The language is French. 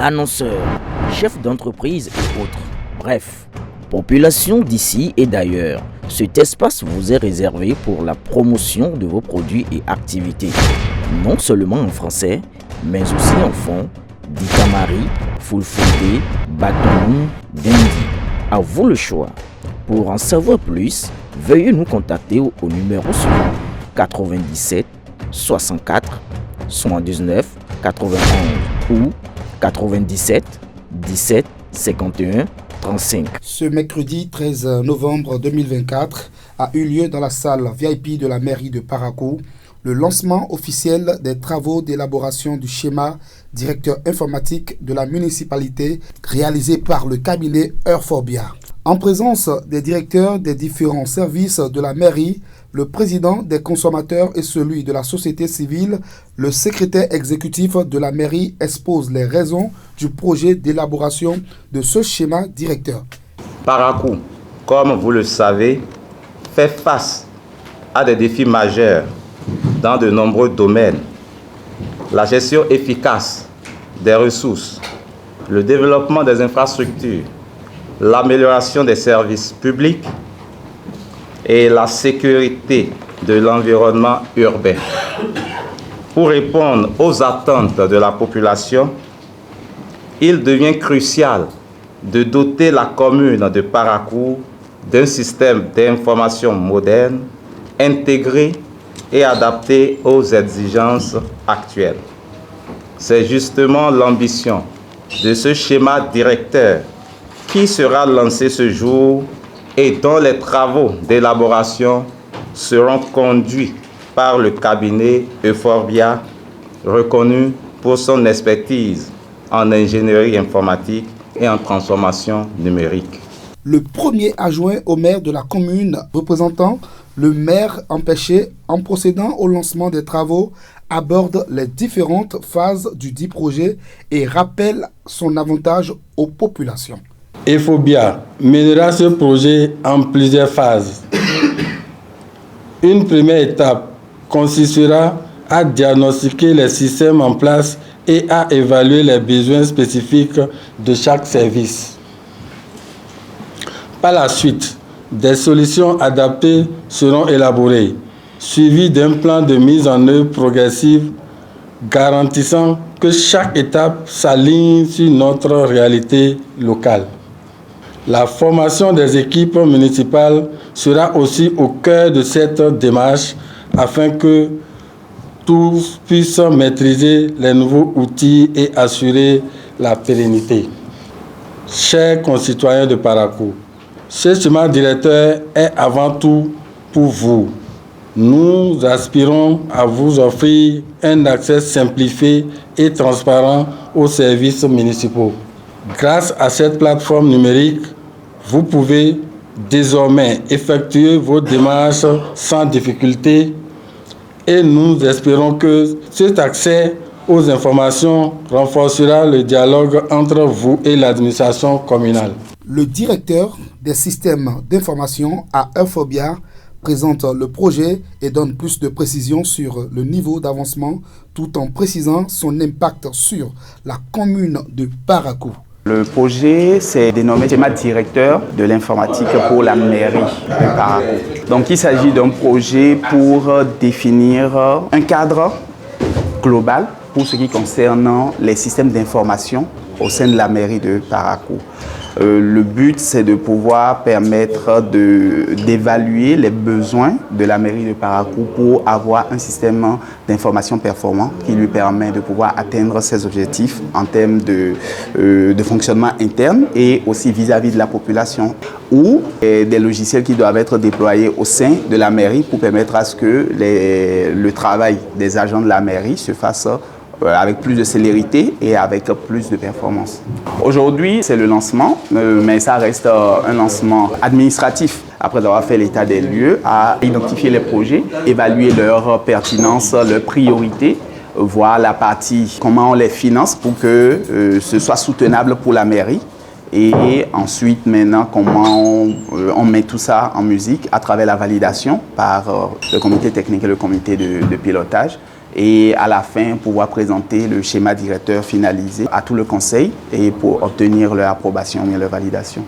annonceurs, chefs d'entreprise et autres. Bref, population d'ici et d'ailleurs, cet espace vous est réservé pour la promotion de vos produits et activités. Non seulement en français, mais aussi en fond, Dikamari, Fulfulde, Batonou, Dendi. À vous le choix. Pour en savoir plus, veuillez nous contacter au numéro suivant 97 64 79 91 ou 97 17 51 35. Ce mercredi 13 novembre 2024 a eu lieu dans la salle VIP de la mairie de Parakou le lancement officiel des travaux d'élaboration du schéma directeur informatique de la municipalité réalisé par le cabinet Euphorbia. En présence des directeurs des différents services de la mairie, le président des consommateurs et celui de la société civile, le secrétaire exécutif de la mairie expose les raisons du projet d'élaboration de ce schéma directeur. Parakou, comme vous le savez, fait face à des défis majeurs dans de nombreux domaines. La gestion efficace des ressources, le développement des infrastructures, l'amélioration des services publics et la sécurité de l'environnement urbain. Pour répondre aux attentes de la population, il devient crucial de doter la commune de Parakou d'un système d'information moderne, intégré et adapté aux exigences actuelles. C'est justement l'ambition de ce schéma directeur qui sera lancé ce jour et dont les travaux d'élaboration seront conduits par le cabinet Euphorbia, reconnu pour son expertise en ingénierie informatique et en transformation numérique. Le premier adjoint au maire de la commune, représentant le maire empêché en procédant au lancement des travaux, aborde les différentes phases du dit projet et rappelle son avantage aux populations. Euphorbia mènera ce projet en plusieurs phases. Une première étape consistera à diagnostiquer les systèmes en place et à évaluer les besoins spécifiques de chaque service. Par la suite, des solutions adaptées seront élaborées, suivies d'un plan de mise en œuvre progressive garantissant que chaque étape s'aligne sur notre réalité locale. La formation des équipes municipales sera aussi au cœur de cette démarche afin que tous puissent maîtriser les nouveaux outils et assurer la pérennité. Chers concitoyens de Parakou, ce schéma directeur est avant tout pour vous. Nous aspirons à vous offrir un accès simplifié et transparent aux services municipaux. Grâce à cette plateforme numérique, vous pouvez désormais effectuer vos démarches sans difficulté et nous espérons que cet accès aux informations renforcera le dialogue entre vous et l'administration communale. Le directeur des systèmes d'information à Euphorbia présente le projet et donne plus de précisions sur le niveau d'avancement tout en précisant son impact sur la commune de Parakou. Le projet s'est dénommé schéma directeur de l'informatique pour la mairie de Parakou. Donc il s'agit d'un projet pour définir un cadre global pour ce qui concerne les systèmes d'information au sein de la mairie de Parakou. Le but, c'est de pouvoir permettre d'évaluer les besoins de la mairie de Parakou pour avoir un système d'information performant qui lui permet de pouvoir atteindre ses objectifs en termes de fonctionnement interne et aussi vis-à-vis de la population, ou des logiciels qui doivent être déployés au sein de la mairie pour permettre à ce que le travail des agents de la mairie se fasse avec plus de célérité et avec plus de performance. Aujourd'hui, c'est le lancement, mais ça reste un lancement administratif. Après avoir fait l'état des lieux, à identifier les projets, évaluer leur pertinence, leurs priorités, voir la partie comment on les finance pour que ce soit soutenable pour la mairie Et ensuite, maintenant, comment on met tout ça en musique à travers la validation par le comité technique et le comité de pilotage. Et à la fin, pouvoir présenter le schéma directeur finalisé à tout le conseil et pour obtenir leur approbation et leur validation.